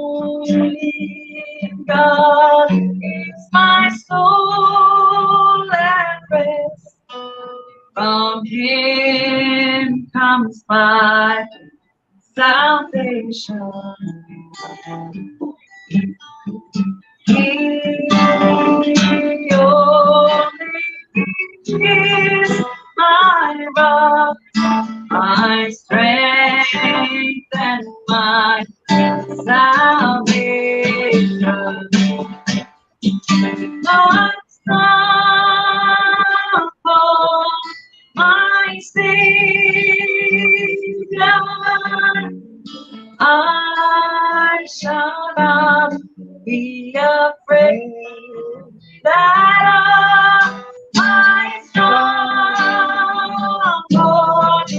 Only God is my soul at rest. From Him comes my salvation. He only is my rock, my strength and my salvation. My stronghold, my Savior, I shall not be afraid. That my stronghold,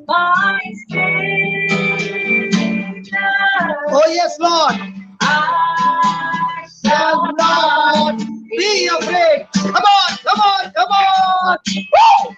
my Savior. Oh yes, Lord. I Shall not be afraid. Come on, come on, come on. Woo!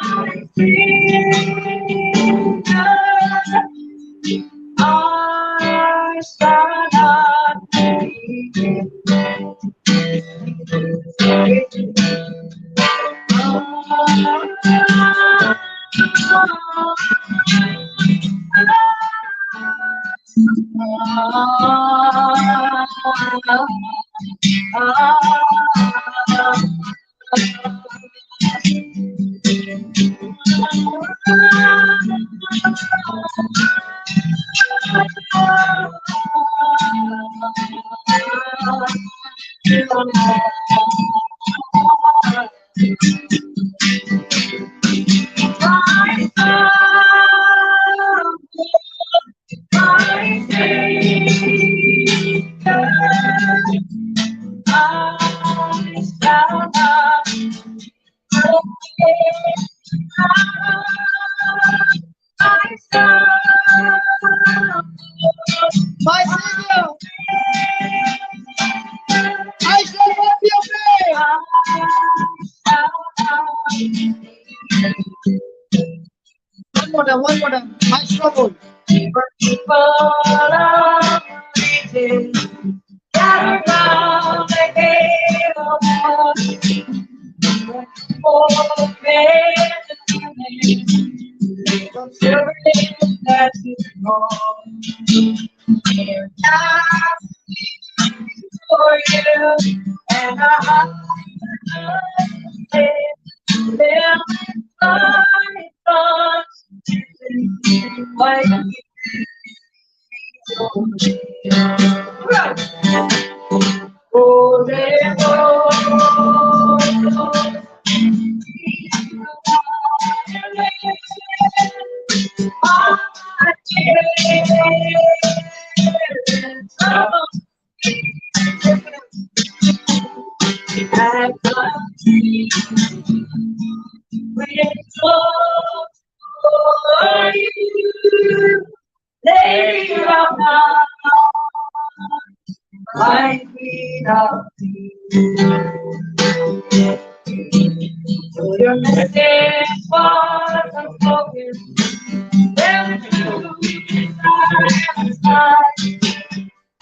My Savior, I shall not be afraid. One more time, one more time. My struggle. For you and I your message was unspoken. There was you satisfied.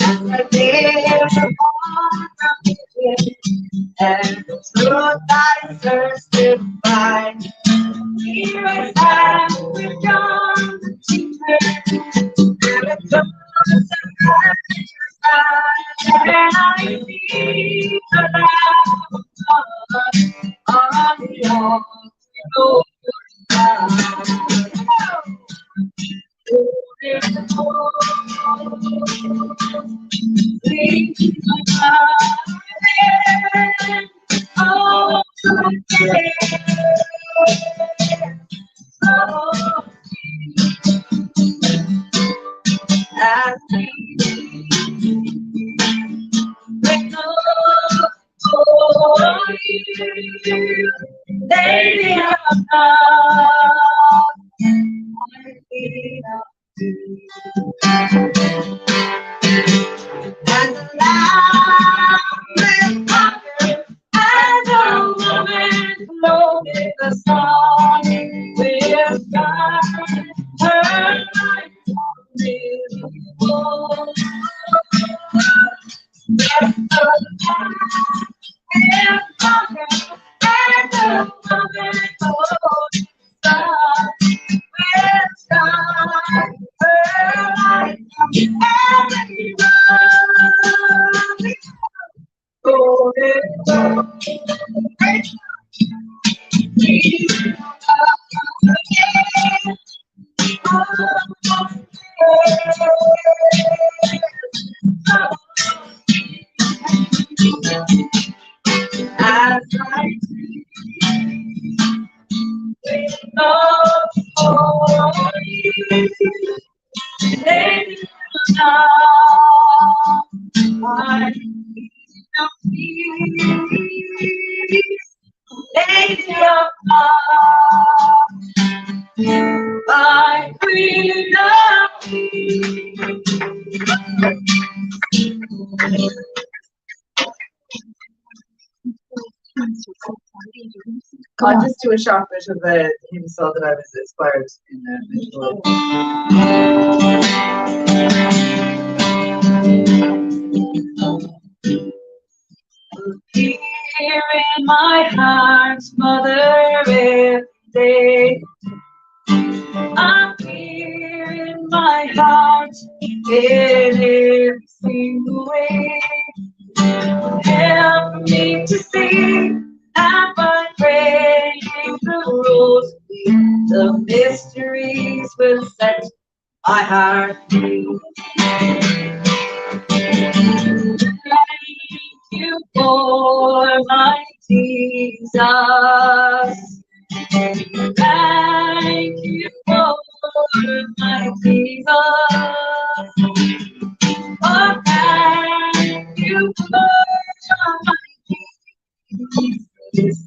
As I live upon the vision, and the truth I search to find. Here I stand with John the teacher, and the doors of your side, and I see the love of God. Lady of and the land is conquered, and the woman floated the sun with God. Her life beautiful. Yes, the land is conquered, and the woman floated the sun with God. Her life every Lady of love, my queen of peace. I'll just do a short bit of the hymn so that I was inspired in the visual. Here in my heart, Mother, every day. I'm here in my heart, in every single way. Help me to see and by praying the rules, the mysteries will set my heart free. Thank you for my Jesus. Thank you for my Jesus. Oh, thank you for my Jesus.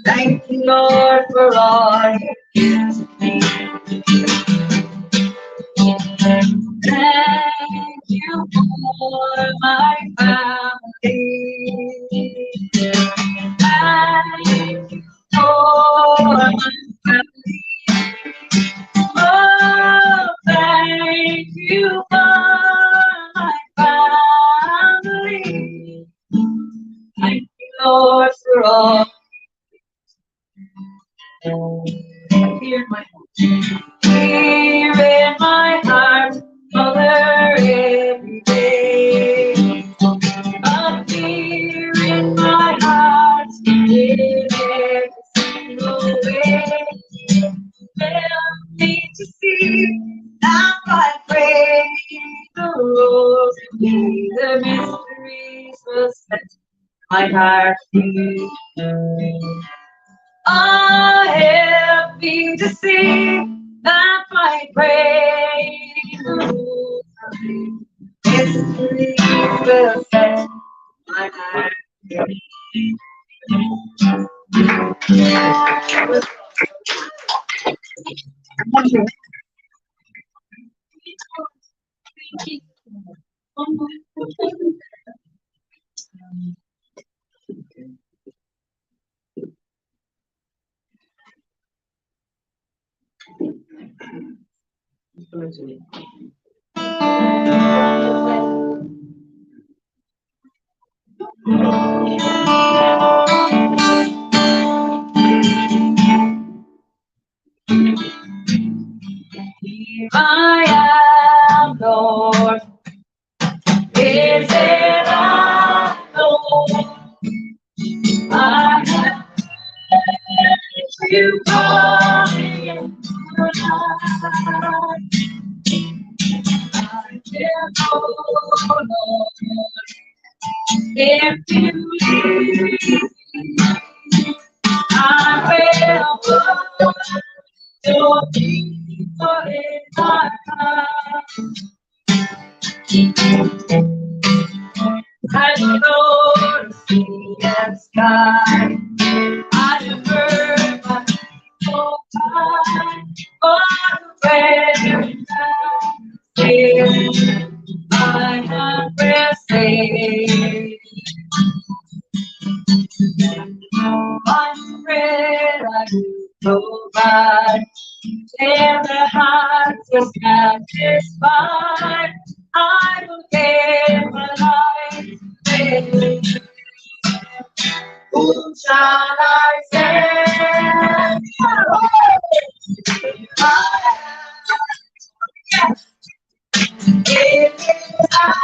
Thank you, Lord, for all you give to me. Thank you for my family. Thank you for my family. Oh, thank you for my family. Thank you, Lord, for all. Here in my heart, here in my heart, Mother, every day. Up here in my heart, in every single way. Help me to see now by praying the rules, the mysteries will set my heart free. Help me to see that by praying the rules, mysteries will set my heart free. Here I am, Lord. Is it I, Lord? I have you call me in the night, I will hold on. If you leave me, I will put your people in my heart. I don't know the sea and sky. I have heard my people cry. Oh, when I have received. I'm afraid I will provide, and the heart is satisfied. I will give my life. Who shall I send? It is I,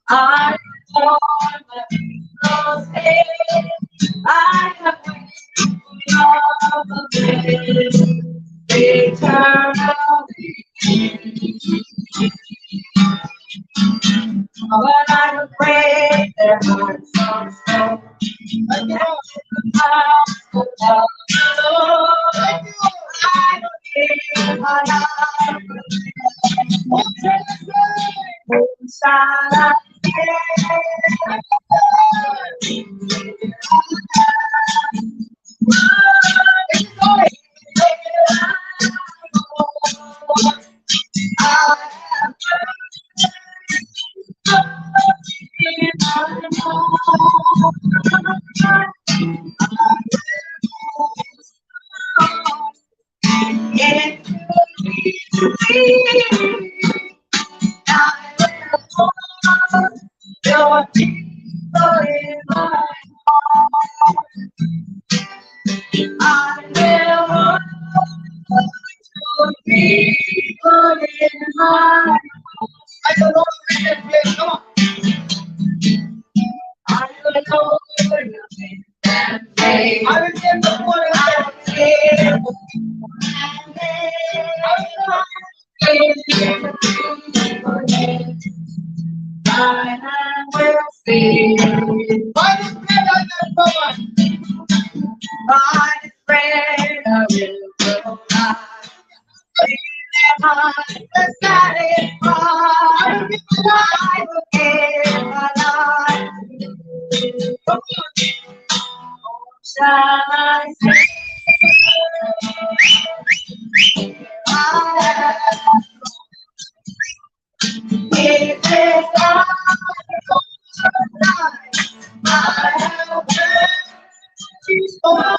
I want my people's head. I have love of it eternally. But I'm afraid their hearts are stone against the house of the Lord. I will give my life. Who shall I your people in my heart. I will hold your people in my heart. I don't know the place. Come on. I will hold your and faith. I will give the word. I will give I will sing. By this bread I will provide. By His bread I will provide. Their hearts are satisfied. I will give my life. Shall I say? It is I have heard you spoken.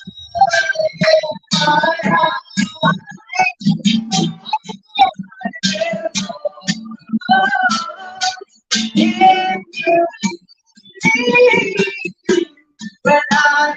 When I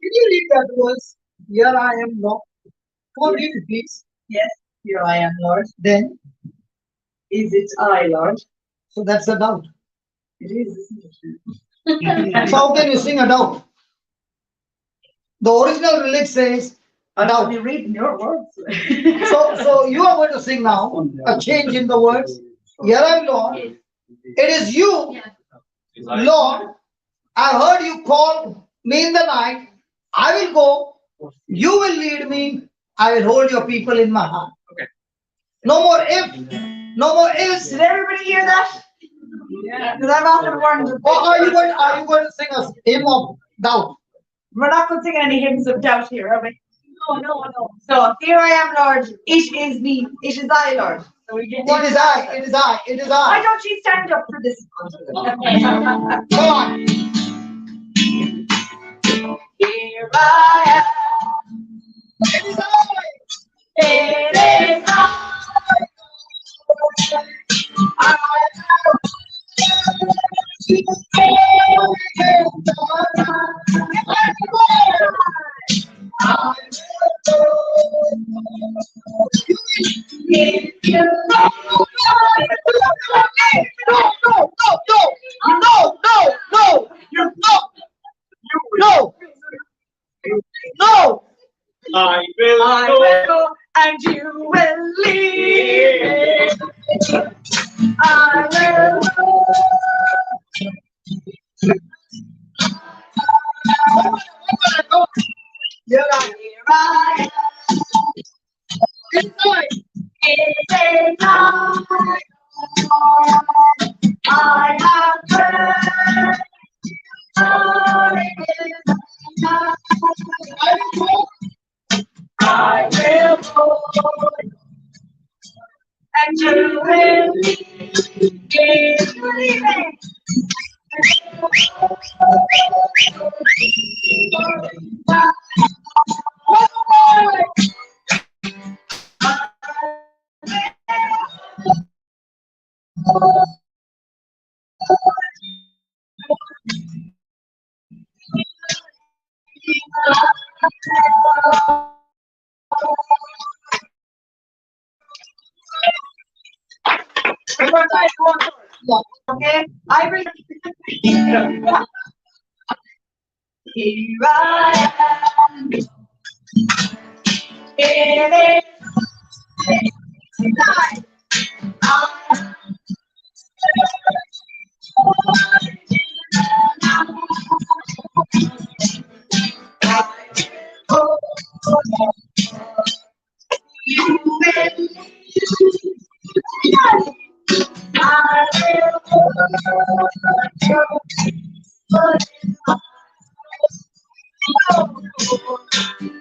Can you read that verse? Here I am, Lord. Come on, read it, please. Yes, here I am, Lord. Then, Is it I, Lord? so that's a doubt. It is, isn't it? So how can you sing a doubt? The original lyric says a doubt. You read your words. So you are going to sing now a change in the words. Here I am, Lord. It is you, Lord. I heard you call me in the night. I will go. You will lead me. I will hold your people in my heart. Okay. No more if. No more ifs. Did everybody hear that? Because I'm often wondering. Or are you going to sing a hymn of doubt? We're not going to sing any hymns of doubt here, are we? No. So here I am, Lord. It is me. It is I, Lord. So we can. It is I. Why don't you stand up for this? Okay. Come on. Here I am. It is I. It is I. No. I will go, and you will leave. I will go. You're right here, I am. It's a night. I have heard. I will go, and you will keep believing. Okay, I will. Here I am. It is night. You will.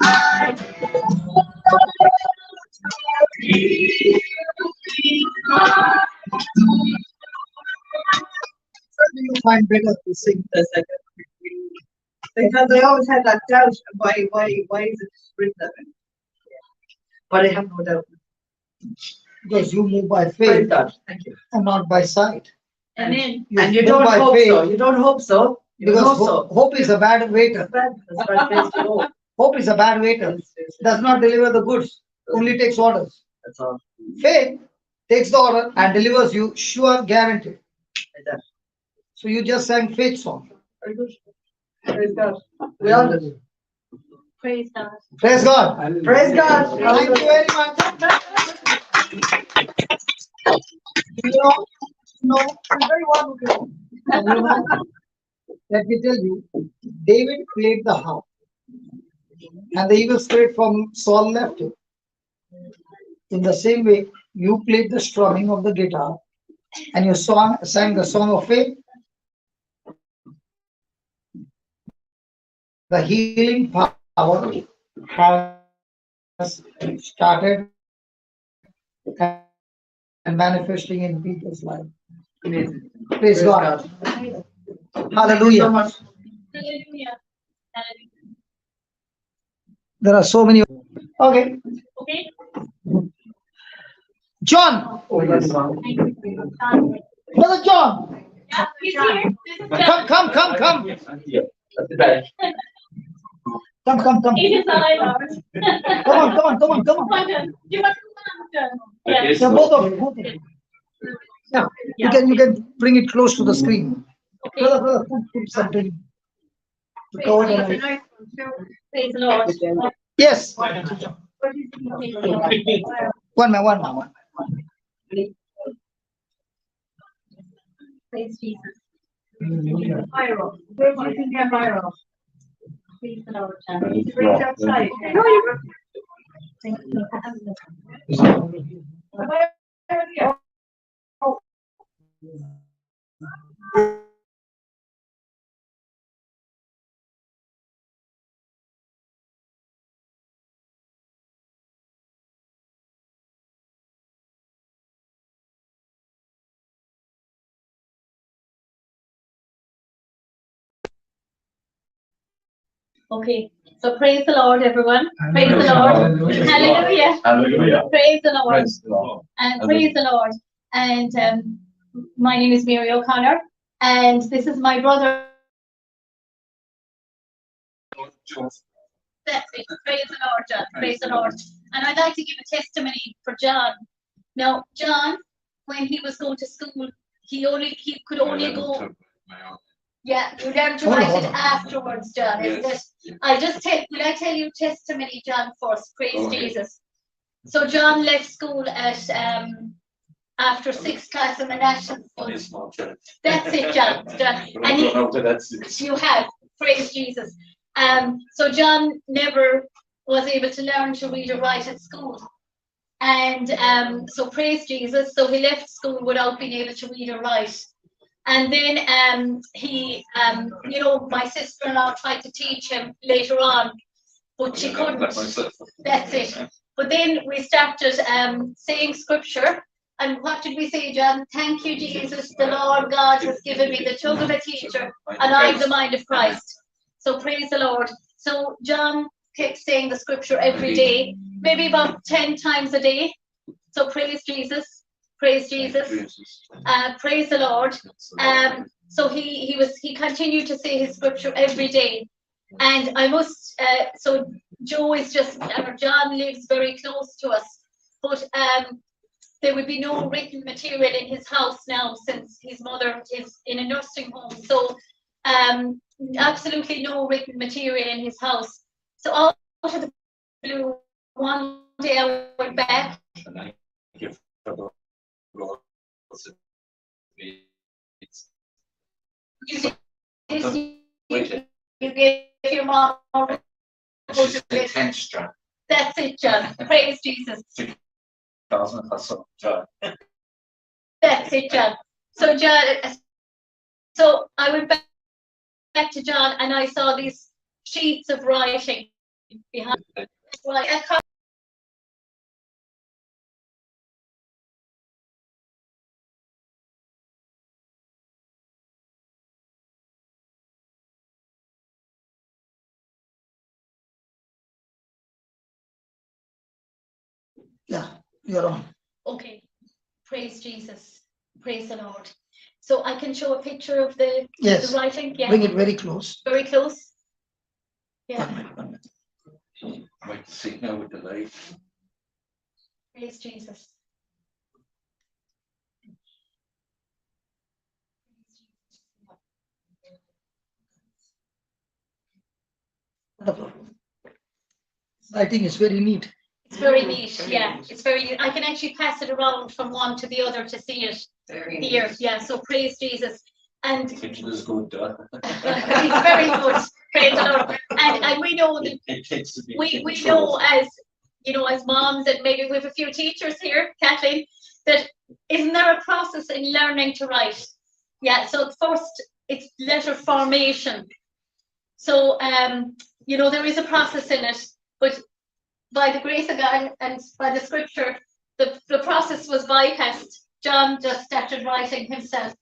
I You find better to sing the second. because I always had that doubt. Why is it written that way? But I have no doubt. Because you move by Praise faith God. Thank you. and not by sight. Amen. You And you move don't by hope faith so. You don't hope so. You Because hope so. hope is a bad waiter. That's right. Faith to hope. Hope is a bad waiter. Does not deliver the goods, only takes orders. That's all. Faith takes the order and delivers you sure guarantee. Like that. So you just sang faith song. Very good. Praise God. We all do. Praise God. Praise God. Praise God. Thank you very much. Very wonderful. Let me tell you, David played the harp, and the evil spirit from Saul left him. In the same way, you played the strumming of the guitar, and you sang the song of faith. The healing power has started and manifesting in people's life. Amazing. Praise God. Hallelujah. So much. Hallelujah. Hallelujah. There are so many. Okay. Okay. John. Oh, yes. Thank you for your time. Brother John. Yeah, he's here. This is Come. I'm here. That's the best. Come. It is I, Lord. Come on. Come on, John. You must come on, John. Yeah. Okay, Yeah, both of you. Yeah, you can bring it close to the screen. Okay. Brother, put something to cover Praise the the Lord. Praise the Lord. Yes. What is the One man. Praise Jesus. Fire off. Where do you think I'm fire off? Praise the Lord, John. He's right outside. No, you're Thank you. Okay, so praise the Lord, everyone. Praise the Lord. Hallelujah. Hallelujah. Praise the Lord. Praise the Lord. And praise the Lord. And my name is Mary O'Connor, and this is my brother. That's it. Praise the Lord, John. Praise the Lord. And I'd like to give a testimony for John. Now, John, when he was going to school, he could only go. Yeah, you learn to write it afterwards, John, isn't it? Will I tell you testimony, John, first? Praise Jesus. So John left school at after 6th class in the national school. That's it, John. And you have, praise Jesus. So John never was able to learn to read or write at school. And so praise Jesus. So he left school without being able to read or write. And then my sister-in-law tried to teach him later on, but she couldn't. That's it. But then we started saying scripture. And what did we say, John? Thank you, Jesus. The Lord God has given me the tongue of a teacher, and I have the mind of Christ. So praise the Lord. So John kept saying the scripture every day, maybe about 10 times a day. So praise Jesus. Praise Jesus. Praise the Lord. So he continued to say his scripture every day. And I must so John lives very close to us, but there would be no written material in his house now since his mother is in a nursing home. So absolutely no written material in his house. So out of the blue, one day I went back. You gave your mom. That's it, John. Praise Jesus. That's it, John. So John, so I went back to John, and I saw these sheets of writing behind. Yeah, you're on. Okay, praise Jesus, praise the Lord. So I can show a picture of the writing. Yeah. Bring it very close. Very close. Yeah. 1 minute. Like to see now with the light. Praise Jesus. Writing is very neat. It's very neat, yeah. It's very neat. I can actually pass it around from one to the other to see it here. Yeah, so praise Jesus. And The picture is good. it's very good. Praise the Lord. And we know that we know as moms, and maybe we have a few teachers here, Kathleen, that isn't there a process in learning to write? Yeah, so first it's letter formation. So there is a process in it, but by the grace of God and by the scripture, the process was bypassed. John just started writing himself.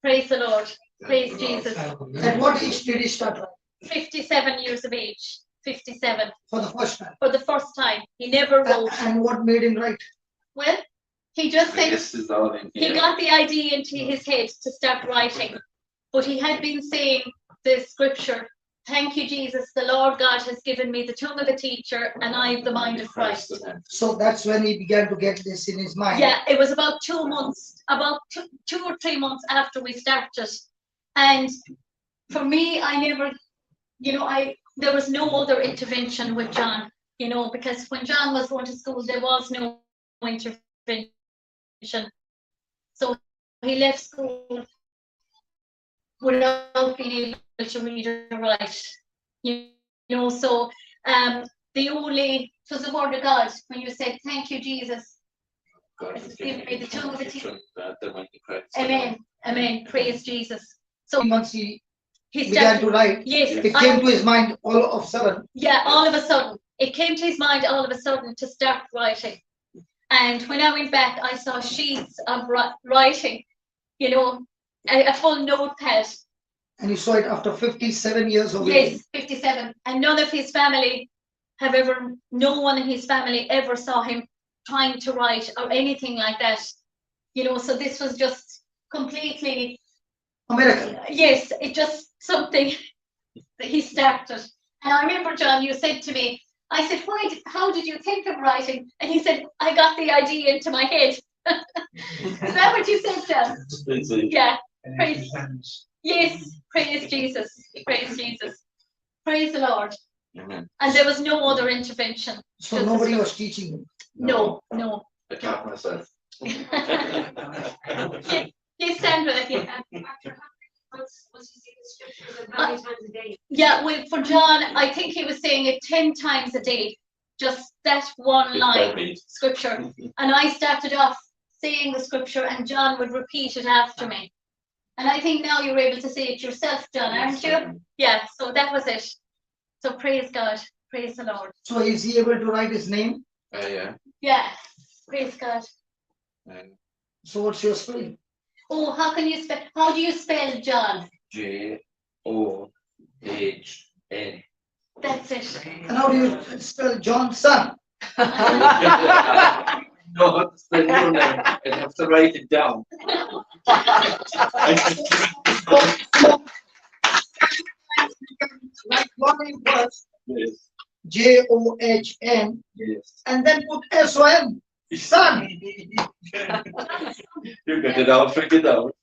Praise the Lord. Praise Jesus. At what age did he start writing? 57 years of age. 57. For the first time. For the first time. He never wrote. And what made him write? Well, he just said he got the idea into his head to start writing. But he had been saying the scripture, thank you, Jesus, the Lord God has given me the tongue of a teacher, and I have the mind of Christ. So that's when he began to get this in his mind. Yeah, it was about 2 months, about 2 or 3 months after we started. And for me, I never, there was no other intervention with John, because when John was going to school, there was no intervention. So he left school without being able to read or write. So it was the word of God when you said, thank you, Jesus. God has given me the tongue of a teacher. Amen. Amen. Praise Jesus. So Once he he began started, to write, yes, it came to his mind all of a sudden. yeah, all of a sudden. It came to his mind all of a sudden to start writing. And when I went back, I saw sheets of writing, you know, a full notepad. And you saw it after 57 years of Yes, age. 57. And none of his family have ever, no one in his family ever saw him trying to write or anything like that. You know, so this was just completely, A miracle. yes, it just something that he started. And I remember, John, you said to me, I said, how did you think of writing? And he said, I got the idea into my head. Is that what you said, John? Yeah. Praise, yes, praise Jesus. Praise Jesus. Praise the Lord. Amen. And there was no other intervention. So Just nobody the was teaching him. No. I taught myself. Yes, Sandra. Yeah. Yeah, well, for John, I think he was saying it 10 times a day, just that one line, scripture. And I started off saying the scripture, and John would repeat it after me. And I think now you're able to say it yourself, John, aren't you? Yeah, so that was it. So praise God, praise the Lord. So is he able to write his name? Yeah. Yeah, praise God. So what's your spelling? Oh, how do you spell John? John. That's it. And how do you spell John's son? No, it's the new name. I have to write it down. Like one name first, Yes. John, Yes. and then put son. Son. You got it all figured out.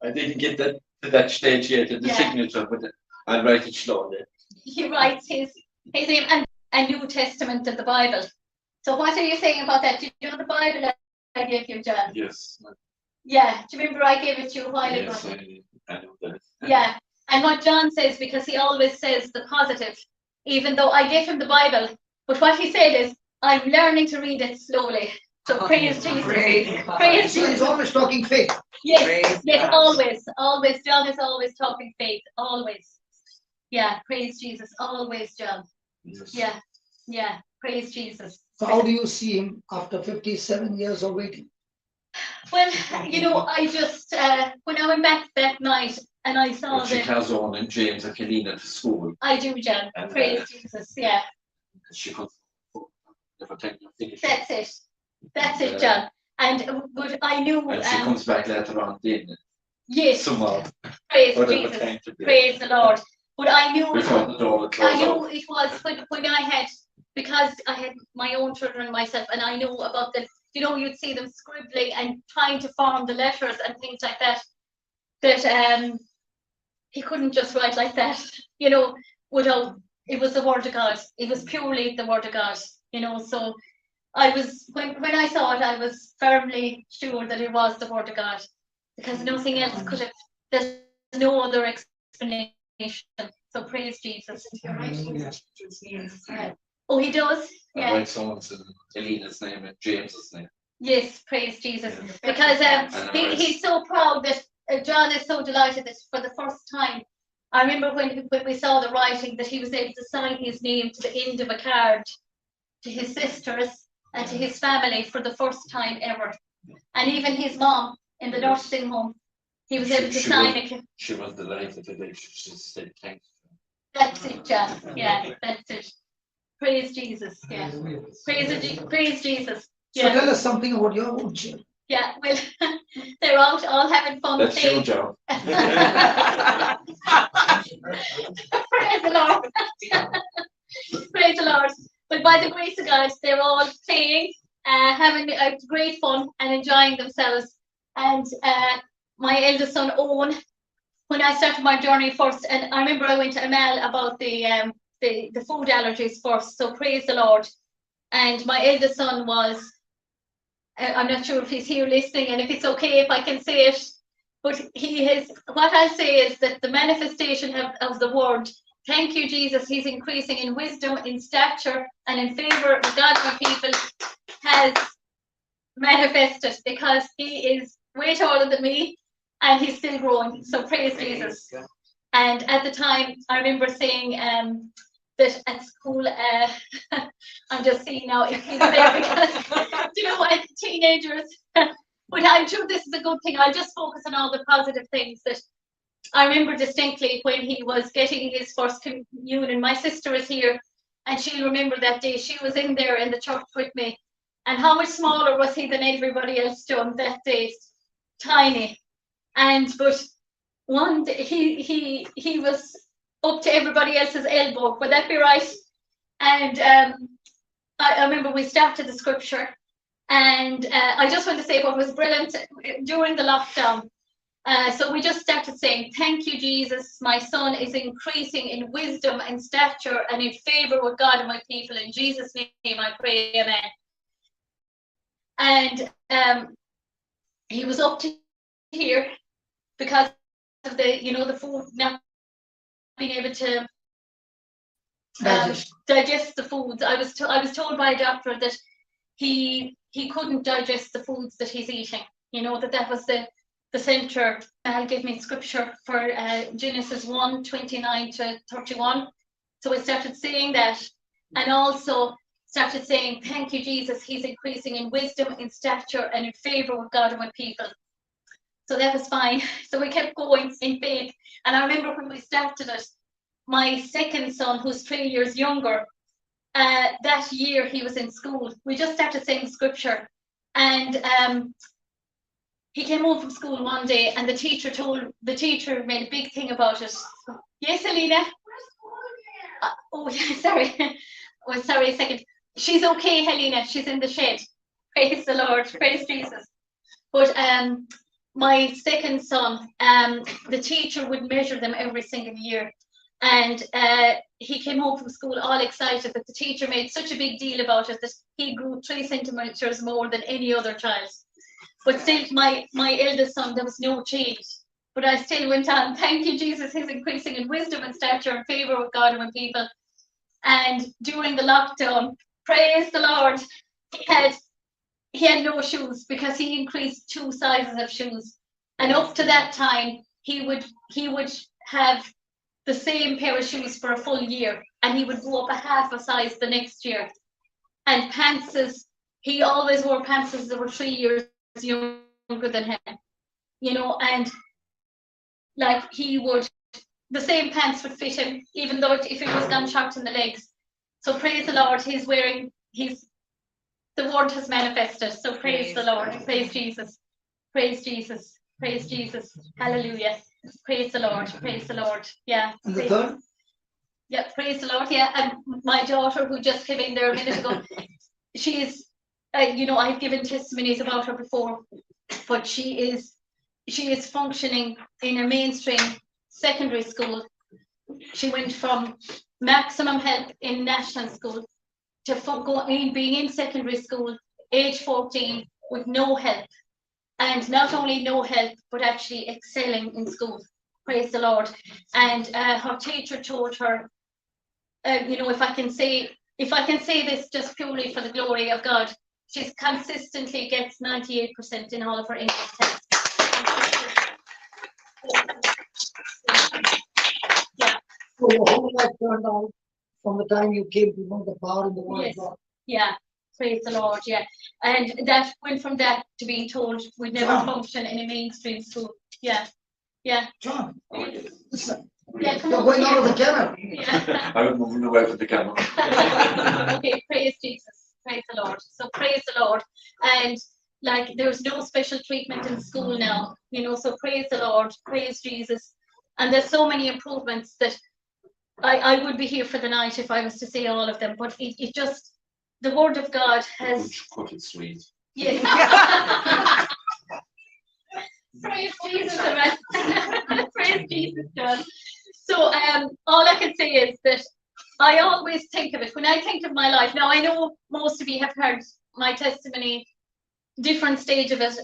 I didn't get that to that stage yet in the signature, but I'll write it slowly. He writes his name and a New Testament of the Bible. So what are you saying about that? Do you know the Bible I gave you, John? Yes. Yeah. Do you remember I gave it to you a while ago? Yes, I know that. Yeah. And what John says, because he always says the positive, even though I gave him the Bible, but what he said is, I'm learning to read it slowly. So praise Jesus. Praise So he's Jesus. always talking faith. Yes, Praise yes, God. always. John is always talking faith, always. Yeah, praise Jesus, always, John. Yes. Yeah, praise Jesus. So how do you see him after 57 years of waiting? Well, you know, I just, when I went back that night and I saw She that, has on and James and Kalina to school. I do, John, And, praise Jesus, yeah, She could never take the finish. that's it, John. And, but I knew, And she comes back later on then. yes, Somehow. praise Whatever Jesus, time to be. praise the Lord. But I knew, Before the door I closed knew out. it was when I had, because I had my own children myself, and I knew about the, you know, you'd see them scribbling and trying to form the letters and things like that, that he couldn't just write like that, you know, without, it was the word of God. It was purely the word of God, you know, so I was, when I saw it, I was firmly sure that it was the word of God, because nothing else could have, there's no other explanation. So praise Jesus. Oh, he does? I Yeah. write someone's Kalina's name and James's name. Yes, praise Jesus. Yes. Because And he's so proud that John is so delighted that for the first time, I remember when we saw the writing that he was able to sign his name to the end of a card to his sisters and to his family for the first time ever. And even his mom in the nursing home, he was able to sign it. She was delighted today. She said thanks. That's it, John. Yeah, that's it. Praise Jesus. Yeah. Praise Jesus. So Yeah. tell us something about your own children. Yeah, well, they're out all having fun. That's your job. Praise the Lord. Praise the Lord. But by the grace of God, they're all playing, having great fun and enjoying themselves. And my eldest son, Owen, when I started my journey first, and I remember I went to Amal about the food allergies first, so praise the Lord. And my eldest son was, I'm not sure if he's here listening, and if it's okay if I can say it, But what I'll say is that the manifestation of the word, thank you, Jesus, he's increasing in wisdom, in stature, and in favor of God and people, has manifested, because he is way taller than me and he's still growing. So praise Jesus. And at the time, I remember saying that at school, I'm just seeing now if he's there, because you know what, teenagers. But I'm sure this is a good thing. I'll just focus on all the positive things. That I remember distinctly when he was getting his first communion. My sister is here, and she'll remember that day. She was in there in the church with me. And how much smaller was he than everybody else done that day? Tiny. But one day he was up to everybody else's elbow. Would that be right? And I remember we started the scripture. And I just want to say what was brilliant during the lockdown. So we just started saying, thank you, Jesus. My son is increasing in wisdom and stature and in favor with God and my people. In Jesus' name I pray, amen. And he was up to here because of the food not being able to digest the foods. I was told by a doctor that he couldn't digest the foods that he's eating. That was the center. I'll give me scripture for Genesis 1:29-31. So we started saying that, and also started saying, thank you, Jesus, he's increasing in wisdom, in stature, and in favor with God and with people. So that was fine. So we kept going in faith. And I remember when we started it, my second son, who's 3 years younger, that year he was in school. We just started saying scripture. And he came home from school one day, and the teacher made a big thing about it. Yes, Alina? Oh, yeah, sorry. Oh, sorry, a second. She's okay, Helena. She's in the shed. Praise the Lord. Praise Jesus. But my second son, the teacher would measure them every single year. And he came home from school all excited that the teacher made such a big deal about it that he grew 3 centimeters more than any other child. But still, my eldest son, there was no change. But I still went on, thank you, Jesus, he's increasing in wisdom and stature and favor with God and with people. And during the lockdown, praise the Lord, he had no shoes because he increased 2 sizes of shoes. And up to that time, he would have the same pair of shoes for a full year, and he would go up a half a size the next year. And pantses, he always wore pantses that were 3 years younger than him, and like the same pants would fit him, even though if it was gone short in the legs. So praise the Lord, the word has manifested. So praise the Lord, praise Jesus, praise Jesus, praise Jesus, hallelujah, praise the Lord, yeah. And the third? Yeah, praise the Lord, yeah. And my daughter, who just came in there a minute ago, she's, I've given testimonies about her before, but she is functioning in a mainstream secondary school. She went from maximum help in national school to being in secondary school, age 14, with no help. And not only no help, but actually excelling in school. Praise the Lord. And her teacher told her, if I can say this just purely for the glory of God, she consistently gets 98% in all of her English tests. Yeah. So your whole life turned out from the time you came to know the power and the word Yes. of God. Yeah. Praise the Lord, yeah. And that went from that to being told we'd never function in a mainstream school. Yeah. Yeah. John, listen. Yeah, come You're on. going out of the camera. Yeah. I was moving away from the camera. Okay, praise Jesus. Praise the Lord. So praise the Lord. And like there's no special treatment in school now, so praise the Lord, praise Jesus. And there's so many improvements that I would be here for the night if I was to say all of them, but it just, the word of God has. Cut it sweet. Yes. Praise Jesus, amen. Praise Jesus, God. So all I can say is that I always think of it, when I think of my life, now I know most of you have heard my testimony, different stages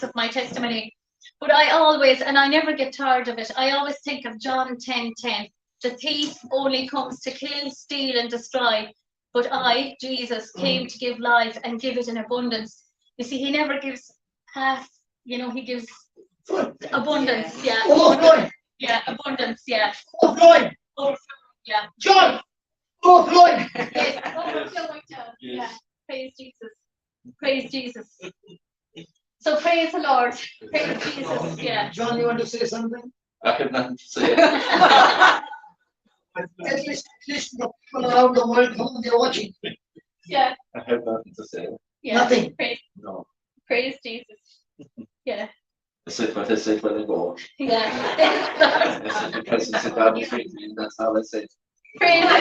of my testimony, But I always, and I never get tired of it, I always think of John 10:10. The thief only comes to kill, steal, and destroy. But I, Jesus, came to give life and give it in abundance. You see, he never gives half, he gives abundance. Yeah. Overflowing. Yeah, abundance, yeah. Overflowing. Yeah. John. Overflowing. Yes, overflowing, John. Yeah. Praise Jesus. Praise Jesus. So praise the Lord. Praise Jesus. Yeah. John, you want to say something? I have nothing to say. At least the people around the world, they're watching. Yeah. I have nothing to say. Yeah. Nothing. No. Praise Jesus. Yeah. I said what I said when I go. Yeah. I said the presence of God is with me, and that's all I said. Praise the Lord.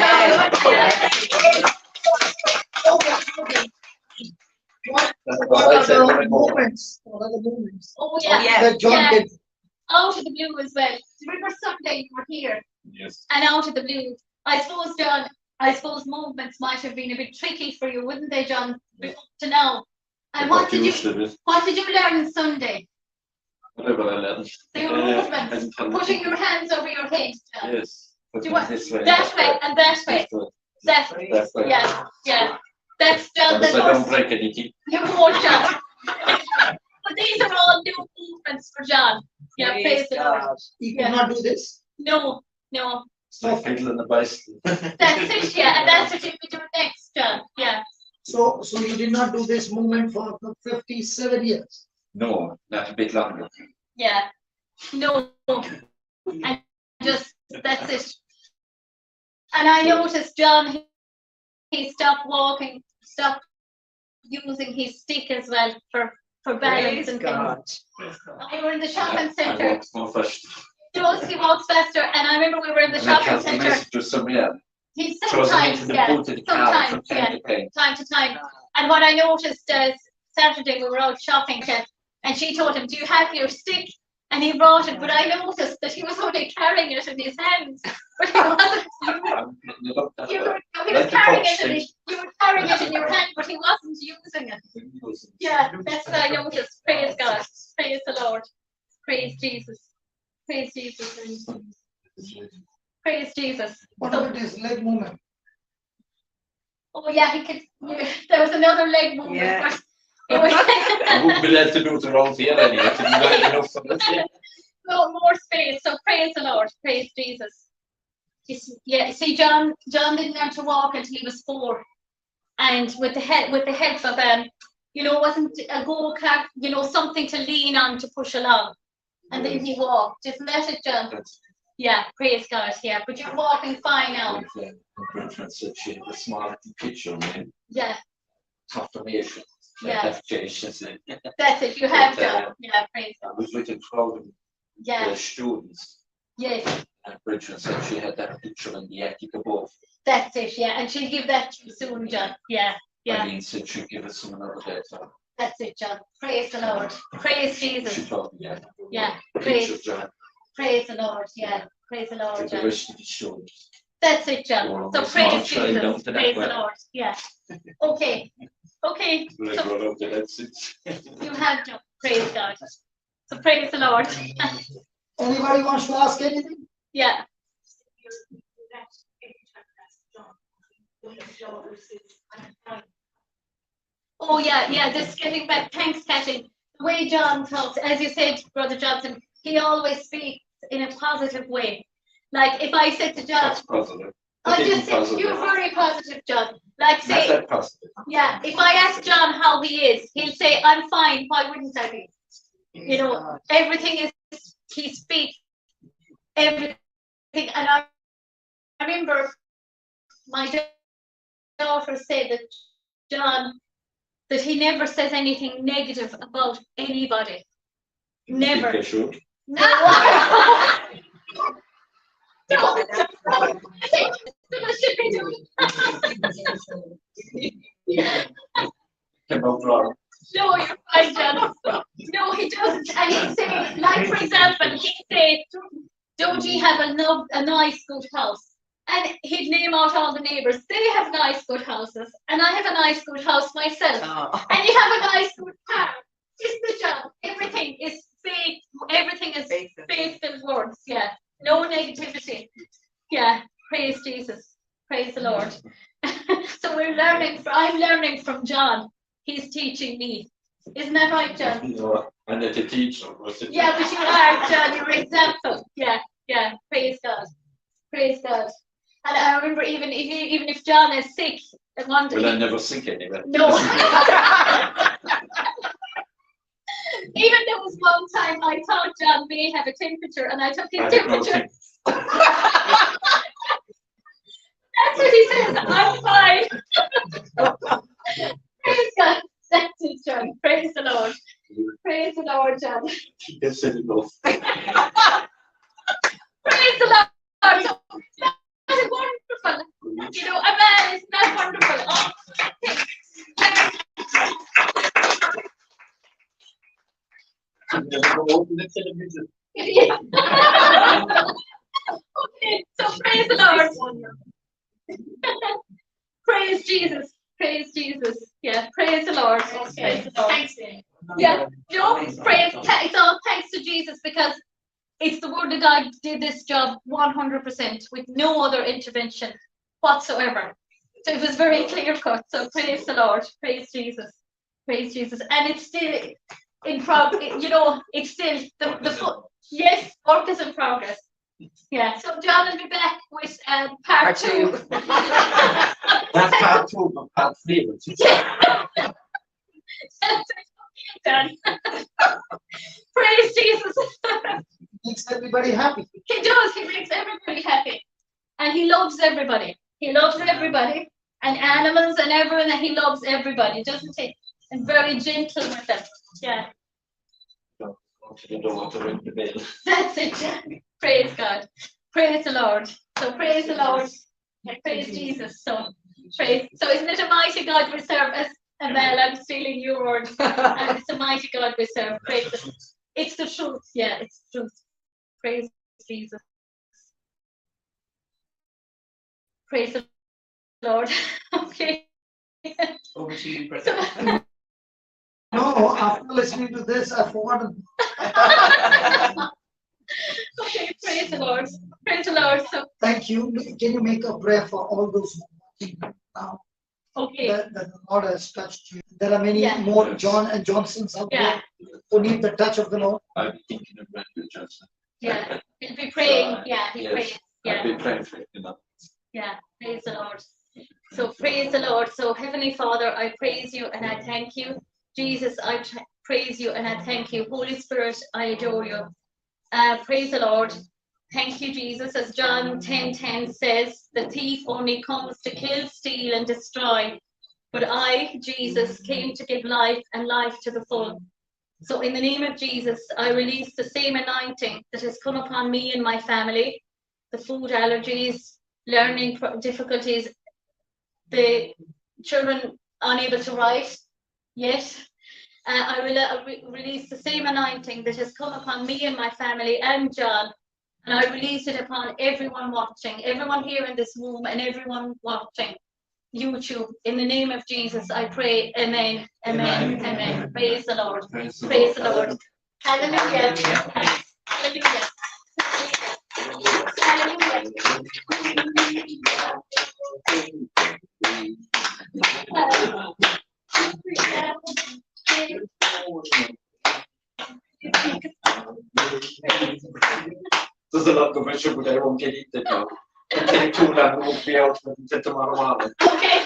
That's What all I are said when I the go. movements? What are the movements Oh yeah. that John Yeah. did? Out of the blue as well. Remember Sunday you were here, Yes. and out of the blue. I suppose, John, movements might have been a bit tricky for you, wouldn't they, John? Up to now. And what did you learn on Sunday? Whatever I learned. The movements, putting your hands over your head, John. Yes. Do you want This way. that way and that way? That That's yeah, yeah. That's John. As I don't break anything. You won't, John. But these are all new movements for John. Yeah, praise the Lord. He could not do this. No. It's like fiddle and the bicycle. That's it, yeah, and that's what you'll be doing next, John. Yeah. So you did not do this movement for 57 years. No, not a bit longer. Yeah. No. And just that's it. And I noticed John, he stopped walking, stopped using his stick as well for balance and things. We were in the shopping I centre. walked more fast. He walks faster, and I remember we were in the And I shopping can't centre. message to somebody else. He Throws them into sometimes, the yeah, boot of the car from sometimes, time yeah, to time. time to time. And what I noticed is Saturday we were out shopping, and she told him, "Do you have your stick?" And he brought it, but I noticed that he was only carrying it in his hands, but he wasn't. He was carrying it in you were carrying it in your hand, but he wasn't using it. Yeah, that's what I noticed. Praise God. Praise the Lord. Praise Jesus. Praise Jesus. Praise Jesus. What about this leg movement? Oh yeah, he could. Yeah, there was another leg movement. Yeah. It was I wouldn't be able to do it around here anyway. To be right enough for this. no more space. So praise the Lord. Praise Jesus. Yeah. See, John didn't learn to walk until he was 4, and with the help of wasn't a go-kart, something to lean on to push along, and then he walked. Isn't that it, John? Yeah. Praise God. Yeah, but you're walking fine now. Bridgman said she had a small picture man. Yeah. Confirmation. Yeah. That's changed since then. That's it. You have John. Yeah. Praise I God. was with a crowd of Yeah. students, Yes. and Bridgman said she had that picture in the attic above. That's it. Yeah, and she'll give that to you soon, John. Yeah. Yeah. Eileen said she'd give us some another day. So That's it, John. Praise the Lord. Praise she Jesus. told me, yeah. Yeah. Picture Praise. John. Praise the Lord. Yeah. Praise the For Lord, the John. rest of the students. That's it, John. Oh, So it's not praise trying down Jesus. to that Praise the well. Lord. Yeah. Okay. Okay. When I So brought up the that's it. you have John. Praise God. So praise the Lord. Anybody wants to ask anything? Yeah. Oh yeah, yeah. Just getting back. Thanks, Cathy. The way John talks, as you said, Brother Johnson, he always speaks in a positive way. Like if I said to John, That's positive. I It's just said positive. you're very positive, John. Like Not say, that positive. yeah. If I ask John how he is, he'll say, "I'm fine." Why wouldn't I be? Everything is. He speaks everything, and I remember my daughter said that John, that he never says anything negative about anybody. Never. You think I should? No. No. Should be doing. Came out wrong. No, you're fine, John. No, he doesn't. And he'd say, like for example, he'd say, "Don't you have a nice good house?" And he'd name out all the neighbours. They have nice good houses, and I have a nice good house myself. And you have a nice good car. Isn't it, John? Everything is big. faith-filled words. Yeah. No negativity. Yeah. Praise Jesus. Praise the Lord. So I'm learning from John. He's teaching me. Isn't that right, John? No, I'm not a teacher. Yeah, but you are, John. You're an example. Yeah. Yeah. Praise God. Praise God. And I remember even if John is sick, Well, I'm never sick anyway. No. Even there was one time I thought John may have a temperature, and I took his temperature. That's what he says. I'm fine. Praise God. That's it, John. Praise the Lord. Praise the Lord, John. Yes, it enough. Praise the Lord. That's wonderful. You know, a man is not wonderful. Oh, okay, so praise the Lord. Praise Jesus. Praise Jesus. Yeah, praise the Lord. Praise the Lord. Thanks. Yeah, no, praise. It's all thanks to Jesus, because it's the word of God did this job 100% with no other intervention whatsoever. So it was very clear cut. So praise the Lord. Praise Jesus. Praise Jesus. And it's still in progress. You know, it's still yes, work is in progress. Yeah. So John will be back with part 2. That's part 2, but part 3. Praise Jesus. Makes everybody happy. He does. He makes everybody happy. And he loves everybody. He loves everybody. And animals and everyone. And he loves everybody, doesn't he? And very gentle with them. Yeah. You don't want to ring the bell. That's it. Praise God. Praise the Lord. So praise the Lord. And praise Jesus. So praise. So isn't it a mighty God we serve? And well, I'm stealing your word. And it's a mighty God we serve. Praise the, it's the truth. Yeah, it's the truth. Praise Jesus. Praise the Lord. Okay. Over to you, So, No, after listening to this, I've forgotten. okay, praise the Lord. Praise the Lord. So, Thank you. Can you make a prayer for all those who are watching now? okay. That the Lord has touched you. There are many Yeah. more John and Johnsons out Yeah. there who need the touch of the Lord. I'll be thinking of Matthew Johnson. Yeah. He'll be praying. So, Yeah, he yes, prays. I'll Yeah. be praying for you know. Yeah. Praise the Lord. So praise the Lord. So Heavenly Father, I praise you and I thank you. Jesus, I praise you and I thank you. Holy Spirit, I adore you. Praise the Lord. Thank you, Jesus. As John 10:10 says, the thief only comes to kill, steal, and destroy. But I, Jesus, came to give life and life to the full. So in the name of Jesus, I release the same anointing that has come upon me and my family, the food allergies, learning difficulties, the children unable to write yet. I will release the same anointing that has come upon me and my family and John. And I release it upon everyone watching, everyone here in this room and everyone watching YouTube. In the name of Jesus, I pray. Amen. Amen. Amen. Amen. Praise the Lord. Praise the Lord. Hallelujah. Hallelujah. There's a lot of pressure, but I won't get it now. Take too long, won't be out until tomorrow morning. Okay.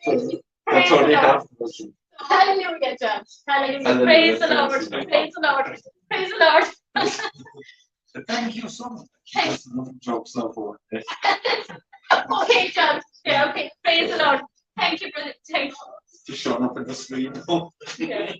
So, that's all they have. Hallelujah, John. Hallelujah. Hallelujah. Praise the Lord. Praise the Lord. Praise the Lord. Thank you so much. Thanks. Jokes now for it. Okay, John. Yeah, okay. Praise the Lord. Thank you, brother. Thank you. Just showing up in the screen. Yeah.